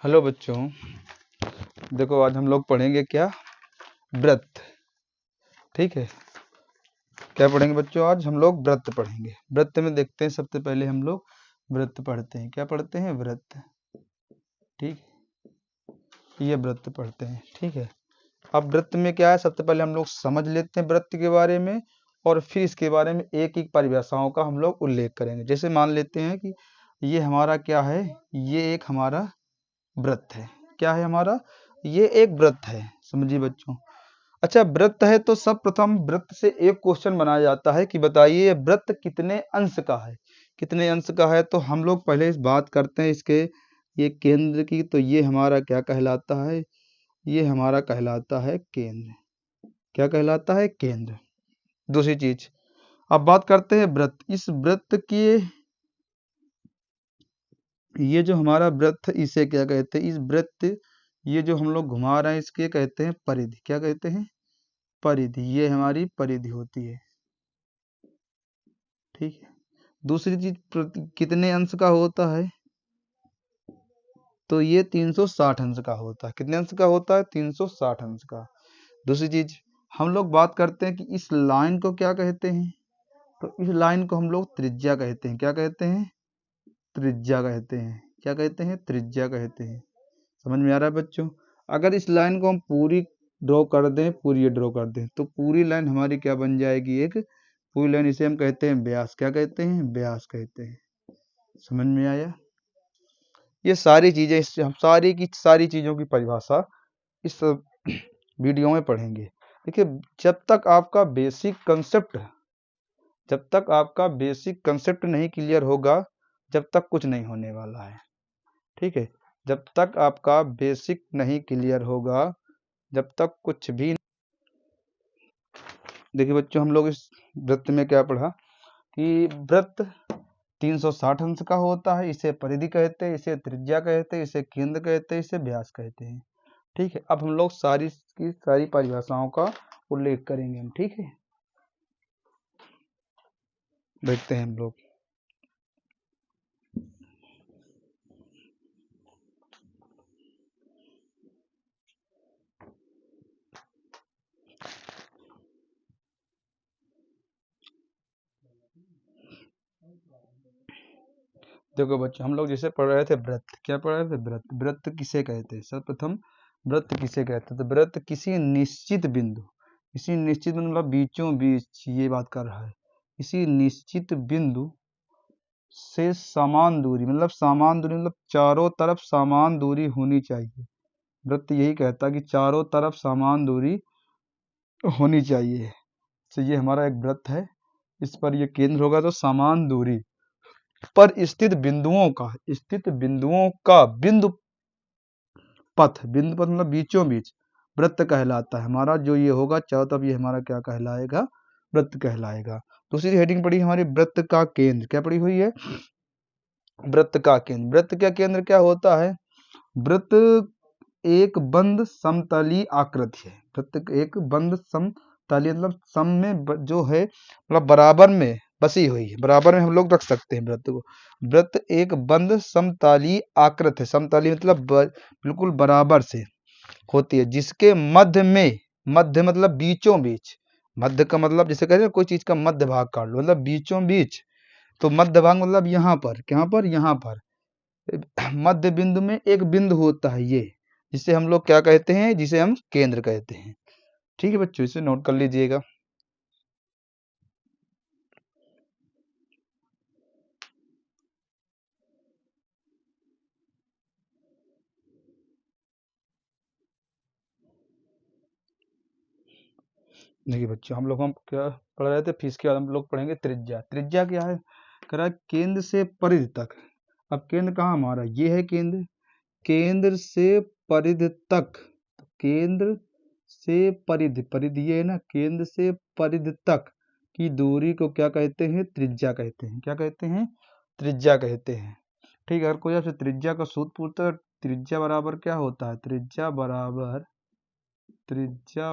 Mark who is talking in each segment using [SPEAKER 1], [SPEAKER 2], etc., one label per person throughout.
[SPEAKER 1] Hello बच्चों, देखो आज हम लोग पढ़ेंगे क्या? व्रत। ठीक है, क्या पढ़ेंगे बच्चों? आज हम लोग व्रत पढ़ेंगे। व्रत में देखते हैं, सबसे पहले हम लोग व्रत पढ़ते हैं। क्या पढ़ते हैं? व्रत। ठीक, ये व्रत पढ़ते हैं। ठीक है, अब व्रत में क्या है, सबसे पहले हम लोग समझ लेते हैं व्रत के बारे में, और फिर इसके बारे में एक एक परिभाषाओं का हम लोग उल्लेख करेंगे। जैसे मान लेते हैं कि ये हमारा क्या है, ये एक हमारा व्रत है। क्या है हमारा? ये एक व्रत है। समझिए बच्चों। अच्छा, व्रत है तो सब प्रथम व्रत से एक क्वेश्चन बनाया जाता है कि बताइए ये व्रत कितने अंश का है। कितने अंश का है, तो हम लोग पहले इस बात करते हैं इसके ये केंद्र की। तो ये हमारा क्या कहलाता है? ये हमारा कहलाता है केंद्र। क्या कहलाता है? केंद्र। दूसरी चीज, अब बात करते हैं व्रत। इस व्रत की, ये जो हमारा व्रत है इसे क्या कहते हैं? इस व्रत, ये जो हम लोग घुमा रहे हैं इसके कहते हैं परिधि। क्या कहते हैं? परिधि। ये हमारी परिधि होती है। ठीक है, दूसरी चीज कितने अंश का होता है? तो ये 360 अंश का होता है। कितने अंश का होता है? 360 अंश का। दूसरी चीज, हम लोग बात करते हैं कि इस लाइन को क्या कहते हैं? तो इस लाइन को हम लोग त्रिज्या कहते हैं। क्या कहते हैं? त्रिज्या कहते हैं। क्या कहते हैं? त्रिज्या कहते हैं। समझ में आ रहा है बच्चों? अगर इस लाइन को हम पूरी ड्रॉ कर दें, पूरी ड्रॉ कर दें, तो पूरी लाइन हमारी क्या बन जाएगी? एक पूरी लाइन। इसे हम कहते हैं व्यास। क्या कहते हैं? व्यास कहते हैं। समझ में आया? ये सारी चीजें, इस हम सारी की सारी चीजों की परिभाषा इस वीडियो में पढ़ेंगे। देखिए, जब तक आपका बेसिक कंसेप्ट नहीं क्लियर होगा, जब तक कुछ नहीं होने वाला है। ठीक है, जब तक आपका बेसिक नहीं क्लियर होगा, जब तक कुछ भी। देखिए बच्चों, हम लोग इस व्रत में क्या पढ़ा कि व्रत 360 अंश का होता है। इसे परिधि कहते हैं, इसे त्रिज्या कहते हैं, इसे केंद्र कहते हैं, इसे व्यास कहते हैं। ठीक है, अब हम लोग सारी की सारी परिभाषाओं का उल्लेख करेंगे हम। ठीक है, देखते हैं हम लोग। देखो बच्चों, हम लोग जैसे पढ़ रहे थे व्रत। क्या पढ़ रहे थे? व्रत। व्रत किसे कहते हैं? सर्वप्रथम व्रत किसे कहते हैं? तो व्रत किसी निश्चित बिंदु, किसी निश्चित बिंदु मतलब बीचों बीच, ये बात कर रहा है। किसी निश्चित बिंदु से समान दूरी, मतलब समान दूरी मतलब चारों तरफ समान दूरी होनी चाहिए। व्रत यही कहता है कि चारों तरफ समान दूरी होनी चाहिए। तो ये हमारा एक व्रत है। इस पर ये केंद्र होगा, तो समान दूरी पर स्थित बिंदुओं का बिंदु पथ मतलब बीचों बीच व्रत कहलाता है हमारा। जो ये होगा चारों तरफ, ये हमारा क्या कहलाएगा? व्रत कहलाएगा। दूसरी हेडिंग पड़ी हमारी व्रत का केंद्र। क्या पड़ी हुई है? व्रत का केंद्र। व्रत का केंद्र क्या होता है? व्रत एक बंद समतली आकृति है। वृत्त एक बंद समतली मतलब सम में जो है, मतलब बराबर में बसी हुई है। बराबर में हम लोग रख सकते हैं वृत्त को। वृत्त एक बंद समतली आकृति है। समतली मतलब बिल्कुल बराबर से होती है, जिसके मध्य मतलब बीचों बीच। मध्य का मतलब जैसे कहते हैं कोई चीज का मध्य भाग काट लो, मतलब बीचों बीच। तो मध्य भाग मतलब यहाँ पर, कहाँ पर? यहाँ पर मध्य बिंदु में एक बिंदु होता है, ये जिसे हम लोग क्या कहते हैं? जिसे हम केंद्र कहते हैं। ठीक है बच्चों, इसे नोट कर लीजिएगा। देखिए बच्चों, हम क्या पढ़ रहे थे? फीस के बाद हम लोग पढ़ेंगे त्रिज्या। त्रिज्या क्या है? कह रहा है केंद्र से परिधि तक। अब केंद्र कहाँ हमारा? ये है केंद्र। केंद्र से परिधि तक, केंद्र से परिधि, परिधि ये है ना, केंद्र से परिधि तक की दूरी को क्या कहते हैं? त्रिज्या कहते हैं। क्या कहते हैं? त्रिज्या कहते हैं। ठीक है, अगर कोई आपसे त्रिज्या का सूत्र पूछता है, त्रिज्या बराबर क्या होता है? त्रिज्या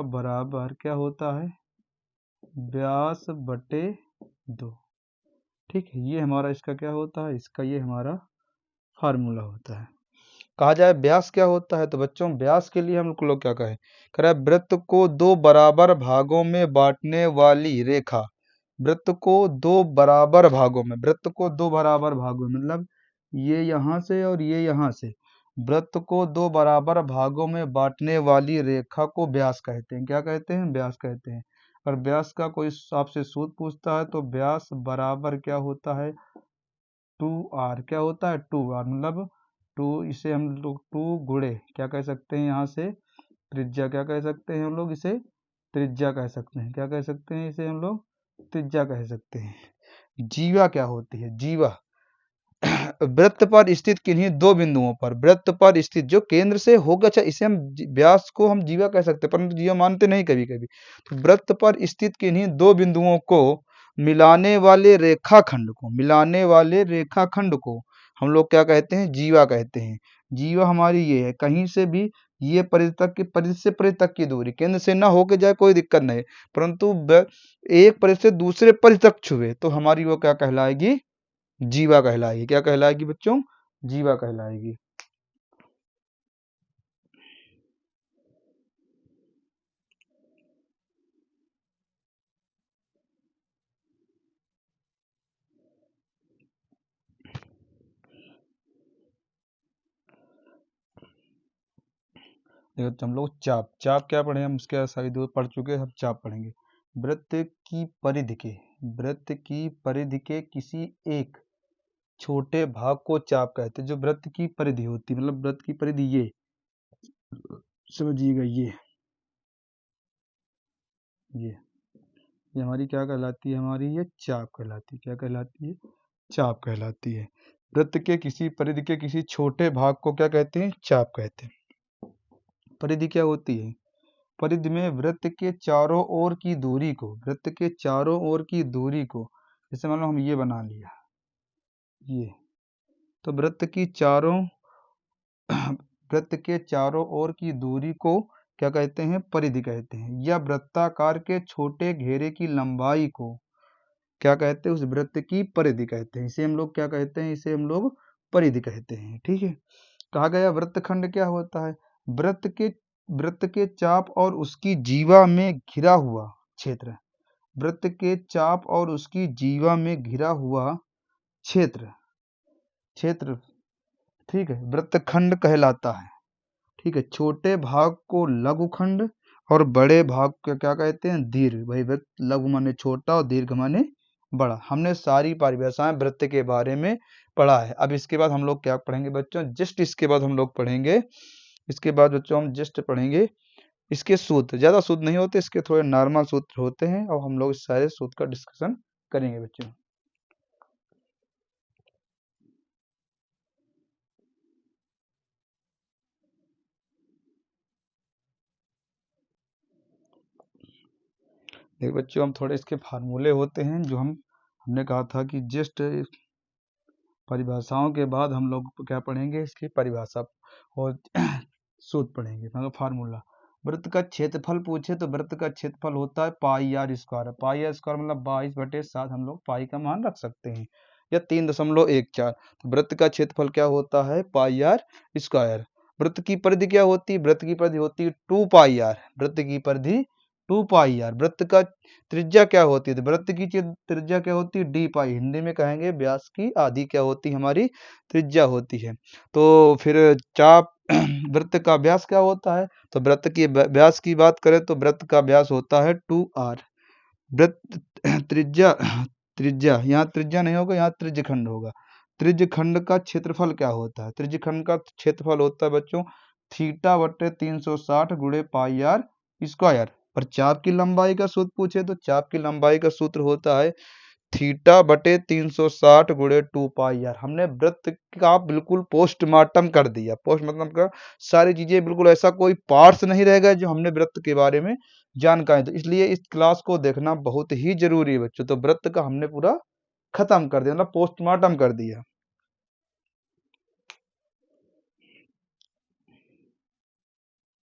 [SPEAKER 1] बराबर क्या होता है? व्यास बटे 2। ठीक है, ये हमारा इसका क्या होता है? इसका ये हमारा फार्मूला होता है। कहा जाए व्यास क्या होता है, तो बच्चों व्यास के लिए हम लोग क्या कहें, कह रहा है वृत्त को दो बराबर भागों में बांटने वाली रेखा। वृत्त को दो बराबर भागों में, वृत्त को दो बराबर भागों में मतलब ये यहाँ से और ये यहाँ से, वृत्त को दो बराबर भागों में बांटने वाली रेखा को व्यास कहते हैं। क्या कहते हैं, व्यास कहते हैं। और व्यास का कोई आपसे सूत्र पूछता है तो व्यास बराबर क्या होता है, 2r। क्या होता है, 2r मतलब 2, इसे हम लोग 2 गुणे क्या कह सकते हैं, यहाँ से त्रिज्या क्या कह सकते हैं हम लोग, इसे त्रिज्या कह सकते हैं। क्या कह सकते हैं, इसे हम लोग त्रिज्या कह सकते हैं। जीवा क्या होती है, जीवा वृत्त पर स्थित किन्हीं दो बिंदुओं पर, वृत्त पर स्थित जो केंद्र से होगा, अच्छा इसे हम व्यास को हम जीवा कह सकते हैं, परंतु जीवा मानते नहीं कभी कभी। तो वृत्त पर स्थित किन्हीं दो बिंदुओं को मिलाने वाले रेखाखंड को, मिलाने वाले रेखाखंड को हम लोग क्या कहते हैं, जीवा कहते हैं। जीवा हमारी ये है, कहीं से भी ये परिधि तक की, परिधि से परिधि तक की दूरी, केंद्र से ना होके जाए कोई दिक्कत नहीं, परंतु एक परिधि से दूसरे परिधि तक छुए तो हमारी वो क्या कहलाएगी, जीवा कहलाएगी। क्या कहलाएगी बच्चों, जीवा कहलाएगी। देखो तो हम लोग चाप, चाप क्या पढ़े हम, उसके सारी दो पढ़ चुके, हम चाप पढ़ेंगे। वृत्त की परिधि के, वृत्त की परिधि के किसी एक छोटे भाग को चाप कहते हैं। जो वृत्त की परिधि होती है, मतलब वृत्त की परिधि ये समझिएगा, ये हमारी क्या कहलाती है, हमारी ये चाप कहलाती है। क्या कहलाती है, चाप कहलाती है। वृत्त के किसी परिधि के किसी छोटे भाग को क्या कहते हैं, चाप कहते हैं। परिधि क्या होती है, परिधि में वृत्त के चारों ओर की दूरी को, वृत्त के चारों ओर की दूरी को, जैसे मान लो हम ये बना लिया, ये तो वृत्त की चारों वृत्त के चारों ओर की दूरी को क्या कहते हैं, परिधि कहते हैं। या वृत्ताकार के छोटे घेरे की लंबाई को क्या कहते हैं, उस वृत्त की परिधि कहते हैं। इसे हम लोग क्या कहते हैं, इसे हम लोग परिधि कहते हैं। ठीक है। कहा गया वृत्तखंड क्या होता है, वृत्त के चाप और उसकी जीवा में घिरा हुआ क्षेत्र, वृत्त के चाप और उसकी जीवा में घिरा हुआ क्षेत्र, क्षेत्र ठीक है, वृत्तखंड कहलाता है। ठीक है। छोटे भाग को लघुखंड और बड़े भाग को क्या कहते हैं, दीर्घ। भाई वृत्त लघु माने छोटा और दीर्घ माने बड़ा। हमने सारी परिभाषाएं वृत्त के बारे में पढ़ा है। अब इसके बाद हम लोग क्या पढ़ेंगे बच्चों, जस्ट इसके बाद हम लोग पढ़ेंगे, इसके बाद बच्चों हम जस्ट पढ़ेंगे इसके सूत्र। ज्यादा सूत्र नहीं होते, इसके थोड़े नॉर्मल सूत्र होते हैं, और हम लोग इस सारे सूत्र का डिस्कशन करेंगे बच्चों। देखिए बच्चों, हम थोड़े इसके फार्मूले होते हैं जो हमने कहा था कि जस्ट परिभाषाओं के बाद हम लोग क्या पढ़ेंगे, इसकी परिभाषा और सूत्र पढ़ेंगे, मतलब फार्मूला। वृत्त का क्षेत्रफल पूछे तो वृत्त का क्षेत्रफल होता है pi r square. Pi r square मतलब 22/7, हम लोग पाई का मान रख सकते हैं, या 3.14। तो वृत्त का क्षेत्रफल क्या होता है, पाई आर स्क्वायर। वृत्त की परिधि क्या होती है, वृत्त की परिधि होती है 2 पाई आर। वृत्त की परिधि 2 पाई आर। वृत्त का त्रिज्या क्या होती है, तो वृत्त की त्रिज्या क्या होती है, डी पाई। हिंदी में कहेंगे व्यास की आधी क्या होती है, हमारी त्रिज्या होती है। तो फिर चाप वृत्त का व्यास क्या होता है, तो वृत्त की व्यास की बात करें तो वृत्त का व्यास होता है 2r। वृत्त त्रिज्या, त्रिज्या यहाँ त्रिज्या नहीं होगा, यहाँ त्रिज्यखंड होगा। त्रिज्यखंड का क्षेत्रफल क्या होता है, त्रिज्यखंड का क्षेत्रफल होता है बच्चों θ/360 गुणे पाई आर स्क्वायर। पर चाप की लंबाई का सूत्र पूछे तो चाप की लंबाई का सूत्र होता है θ/360 गुणे 2 पाई आर। हमने वृत्त का बिल्कुल पोस्टमार्टम कर दिया। पोस्टमार्टम का सारी चीजें बिल्कुल, ऐसा कोई पार्ट्स नहीं रहेगा जो हमने वृत्त के बारे में जानकारी। तो इसलिए इस क्लास को देखना बहुत ही जरूरी है बच्चों। तो वृत्त का हमने पूरा खत्म कर दिया, मतलब पोस्टमार्टम कर दिया।